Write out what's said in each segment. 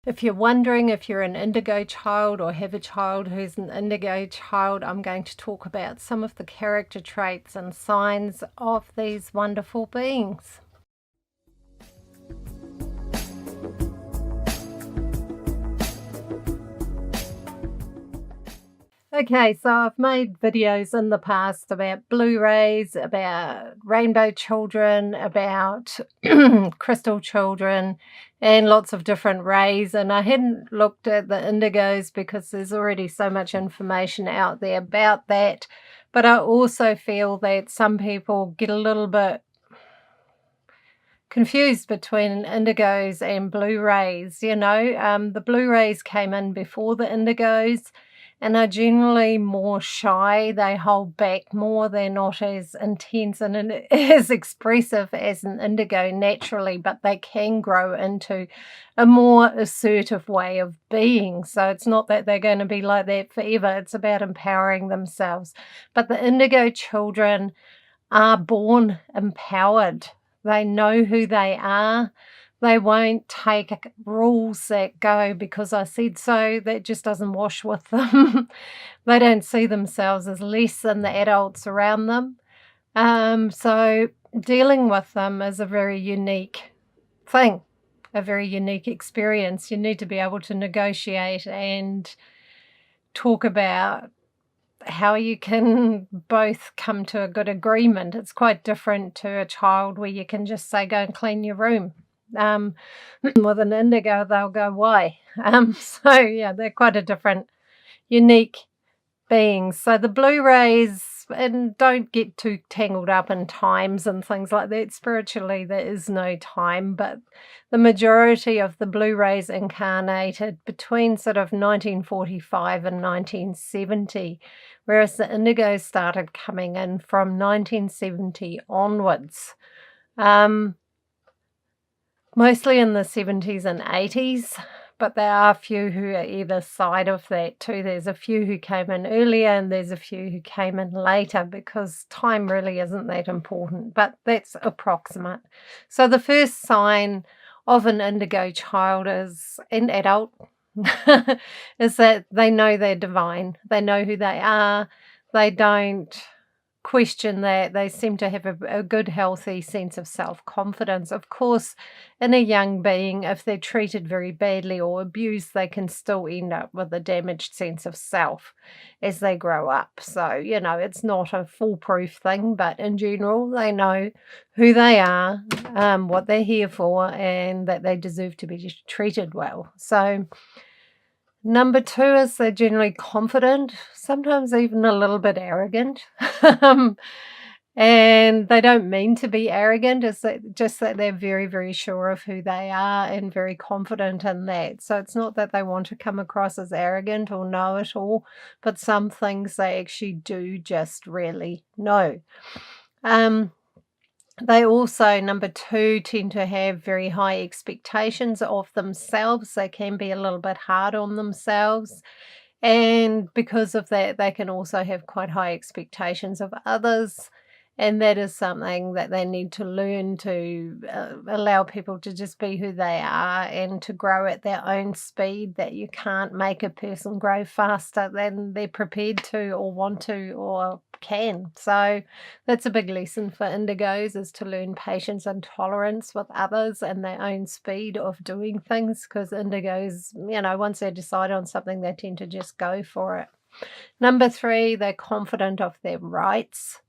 If you're wondering if you're an indigo child or have a child who's an indigo child, I'm going to talk about some of the character traits and signs of these wonderful beings. Okay, so I've made videos in the past about blue rays, about rainbow children, about crystal children, and lots of different rays. And I hadn't looked at the indigos because there's already so much information out there about that. But I also feel that some people get a little bit confused between indigos and blue rays. The blue rays came in before the indigos and are generally more shy. They hold back more. They're not as intense and as expressive as an indigo naturally, but they can grow into a more assertive way of being. So it's not that they're going to be like that forever. It's about empowering themselves. But the indigo children are born empowered. They know who they are. They won't take rules that go because I said so. That just doesn't wash with them. They don't see themselves as less than the adults around them. So dealing with them is a very unique thing, a very unique experience. You need to be able to negotiate and talk about how you can both come to a good agreement. It's quite different to a child where you can just say, go and clean your room. With an indigo, they'll go, why? So yeah, they're quite a different, unique beings. So the blue rays, and don't get too tangled up in times and things like that. Spiritually, there is no time, but the majority of the blue rays incarnated between sort of 1945 and 1970, whereas the indigos started coming in from 1970 onwards. Mostly in the 70s and 80s, but there are a few who are either side of that too. There's a few who came in earlier and there's a few who came in later because time really isn't that important, but that's approximate. So the first sign of an indigo child is an adult is that they know they're divine. They know who they are. They don't question that. They seem to have a good, healthy sense of self-confidence. Of course, in a young being, if they're treated very badly or abused, they can still end up with a damaged sense of self as they grow up. So, it's not a foolproof thing, but in general, they know who they are, what they're here for, and that they deserve to be treated well. So, number two is they're generally confident, sometimes even a little bit arrogant. And they don't mean to be arrogant, it's just that they're very, very sure of who they are and very confident in that. So it's not that they want to come across as arrogant or know it all, but some things they actually do just really know. They also, number two, tend to have very high expectations of themselves. They can be a little bit hard on themselves. And because of that, they can also have quite high expectations of others. And that is something that they need to learn to allow people to just be who they are and to grow at their own speed, that you can't make a person grow faster than they're prepared to or want to or can. So that's a big lesson for indigos, is to learn patience and tolerance with others and their own speed of doing things, because indigos, once they decide on something, they tend to just go for it. Number three, they're confident of their rights.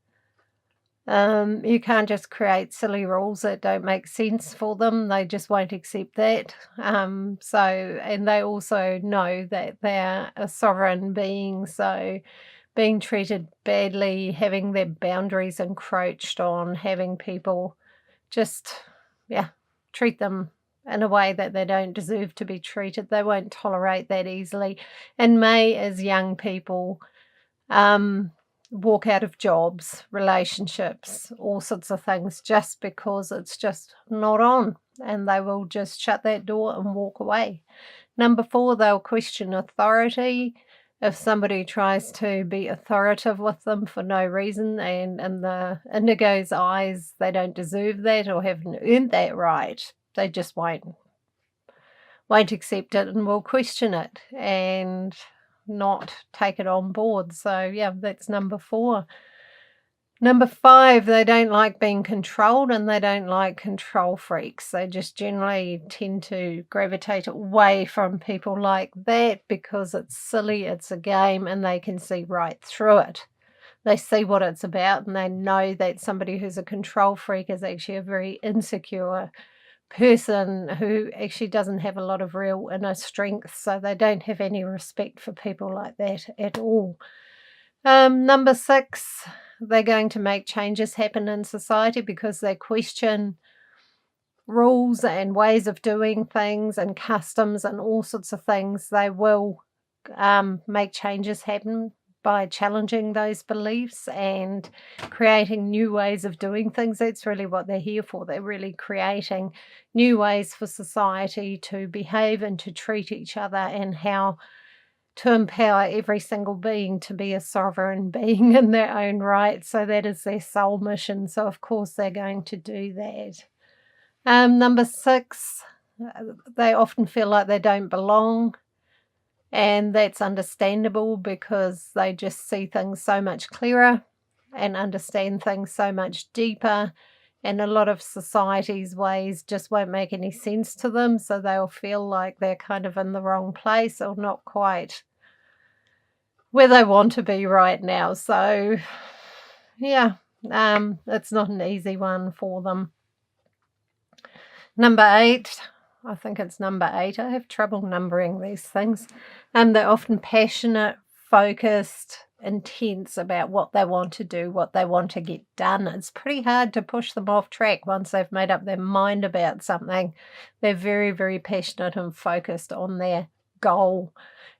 You can't just create silly rules that don't make sense for them. They just won't accept that. And they also know that they're a sovereign being, so being treated badly, having their boundaries encroached on, having people just, treat them in a way that they don't deserve to be treated, they won't tolerate that easily, and may, as young people, walk out of jobs, relationships, all sorts of things, just because it's just not on, and they will just shut that door and walk away. Number four, they'll question authority. If somebody tries to be authoritative with them for no reason, and in the indigo's eyes, they don't deserve that or haven't earned that right, they just won't won't accept it and will question it and not take it on board. So, yeah, that's number 4. Number 5, they don't like being controlled and they don't like control freaks. They just generally tend to gravitate away from people like that because it's silly, it's a game, and they can see right through it. They see what it's about and they know that somebody who's a control freak is actually a very insecure person who actually doesn't have a lot of real inner strength, so they don't have any respect for people like that at all. Number 6, they're going to make changes happen in society because they question rules and ways of doing things and customs and all sorts of things. They will make changes happen by challenging those beliefs and creating new ways of doing things. That's really what they're here for. They're really creating new ways for society to behave and to treat each other, and how to empower every single being to be a sovereign being in their own right. So that is their sole mission. So of course they're going to do that. Number 6, they often feel like they don't belong. And that's understandable because they just see things so much clearer and understand things so much deeper. And a lot of society's ways just won't make any sense to them. So they'll feel like they're kind of in the wrong place or not quite where they want to be right now. So, yeah, it's not an easy one for them. Number 8, I think it's number 8. I have trouble numbering these things. They're often passionate, focused, intense about what they want to do, what they want to get done. It's pretty hard to push them off track once they've made up their mind about something. They're very, very passionate and focused on their goal.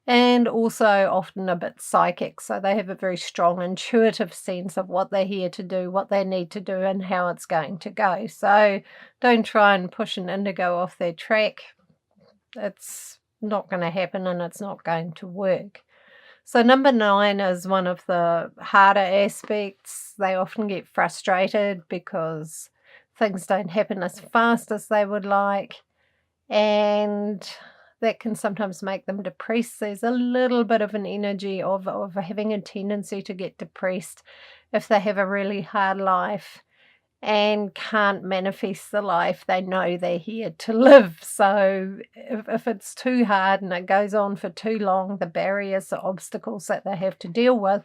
And also often a bit psychic, so they have a very strong intuitive sense of what they're here to do, what they need to do, and how it's going to go. So don't try and push an indigo off their track. It's not going to happen and it's not going to work. So number 9 is one of the harder aspects. They often get frustrated because things don't happen as fast as they would like, and that can sometimes make them depressed. There's a little bit of an energy of having a tendency to get depressed if they have a really hard life and can't manifest the life they know they're here to live. So if it's too hard and it goes on for too long, the barriers, the obstacles that they have to deal with,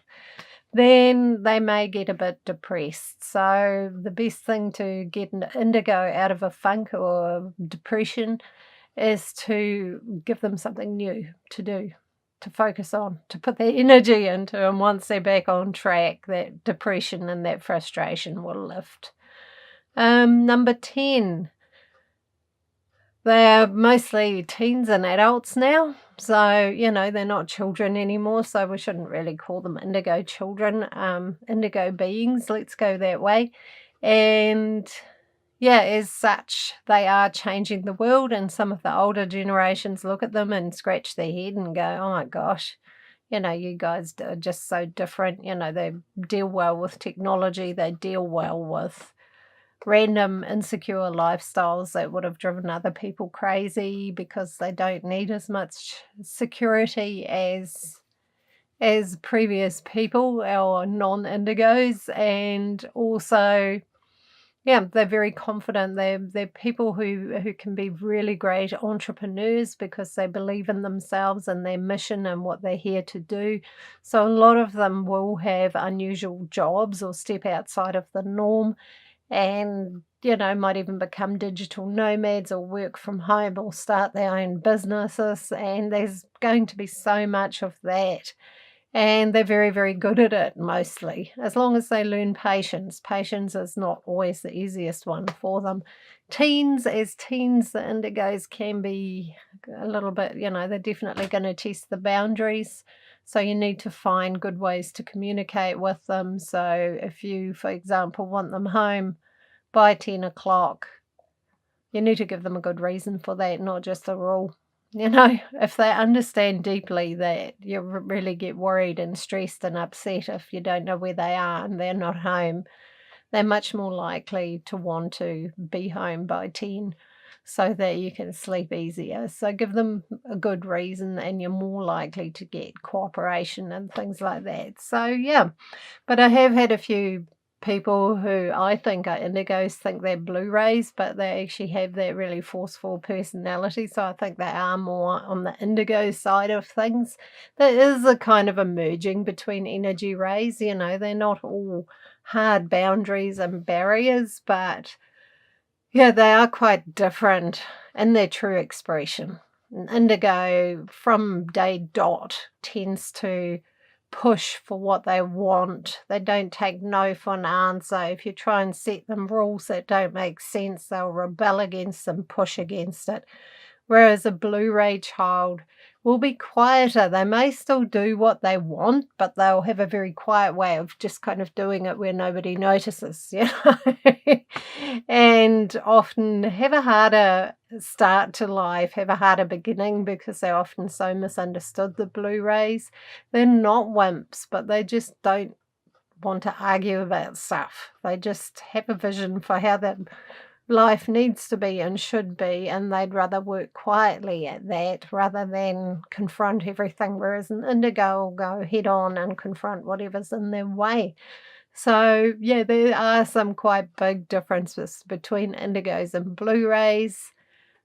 then they may get a bit depressed. So the best thing to get an indigo out of a funk or depression is to give them something new to do, to focus on, to put their energy into, and once they're back on track, that depression and that frustration will lift. Number 10, they're mostly teens and adults now, so, they're not children anymore, so we shouldn't really call them indigo children, indigo beings, let's go that way. And yeah, as such, they are changing the world, and some of the older generations look at them and scratch their head and go, oh my gosh, you guys are just so different. They deal well with technology, they deal well with random insecure lifestyles that would have driven other people crazy because they don't need as much security as previous people or non-indigos. And also, yeah, they're very confident. They're people who can be really great entrepreneurs because they believe in themselves and their mission and what they're here to do. So a lot of them will have unusual jobs or step outside of the norm, and might even become digital nomads or work from home or start their own businesses. And there's going to be so much of that. And they're very, very good at it mostly, as long as they learn patience. Patience is not always the easiest one for them. As teens, the indigos can be a little bit, they're definitely going to test the boundaries. So you need to find good ways to communicate with them. So if you, for example, want them home by 10 o'clock, you need to give them a good reason for that, not just a rule. If they understand deeply that you really get worried and stressed and upset if you don't know where they are and they're not home, they're much more likely to want to be home by 10. so that you can sleep easier. So give them a good reason and you're more likely to get cooperation and things like that. So yeah, but I have had a few people who I think are indigos think they're Blu-rays, but they actually have that really forceful personality, so I think they are more on the indigo side of things. There is a kind of a merging between energy rays, they're not all hard boundaries and barriers, but yeah, they are quite different in their true expression. An indigo from day dot tends to push for what they want. They don't take no for an answer. If you try and set them rules that don't make sense, they'll rebel against them, push against it. Whereas a Blu-ray child will be quieter. They may still do what they want, but they'll have a very quiet way of just kind of doing it where nobody notices, and often have a harder start to life, have a harder beginning because they're often so misunderstood, the Blu-rays. They're not wimps, but they just don't want to argue about stuff. They just have a vision for how their life needs to be and should be, and they'd rather work quietly at that rather than confront everything, whereas an indigo will go head on and confront whatever's in their way. So, yeah, there are some quite big differences between indigos and Blu-rays.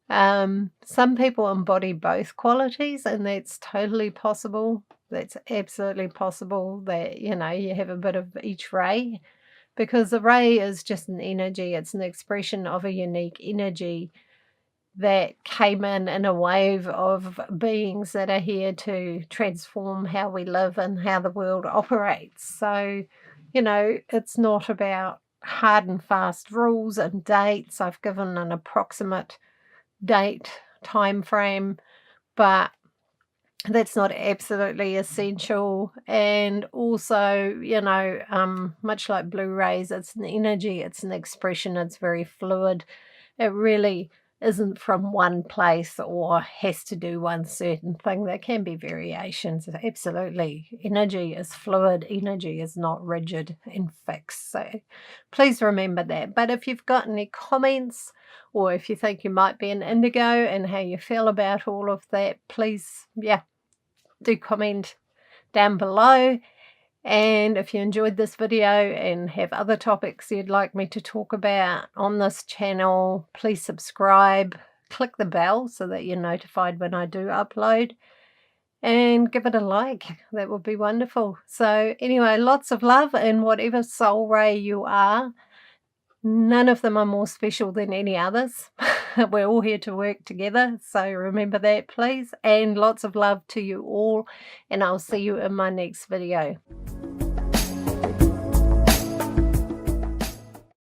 Some people embody both qualities, and that's totally possible. That's absolutely possible that, you have a bit of each ray, because the ray is just an energy. It's an expression of a unique energy that came in a wave of beings that are here to transform how we live and how the world operates. So, it's not about hard and fast rules and dates. I've given an approximate date, time frame, but that's not absolutely essential. And also, much like Blu-rays, it's an energy, it's an expression, it's very fluid. It really isn't from one place or has to do one certain thing. There can be variations, absolutely. Energy is fluid, energy is not rigid and fixed. So please remember that. But if you've got any comments, or if you think you might be an indigo and how you feel about all of that, please, do comment down below. And if you enjoyed this video and have other topics you'd like me to talk about on this channel, please subscribe, click the bell so that you're notified when I do upload, and give it a like. That would be wonderful. So anyway, lots of love, and whatever soul ray you are, none of them are more special than any others. We're all here to work together, so remember that, please. And lots of love to you all, and I'll see you in my next video.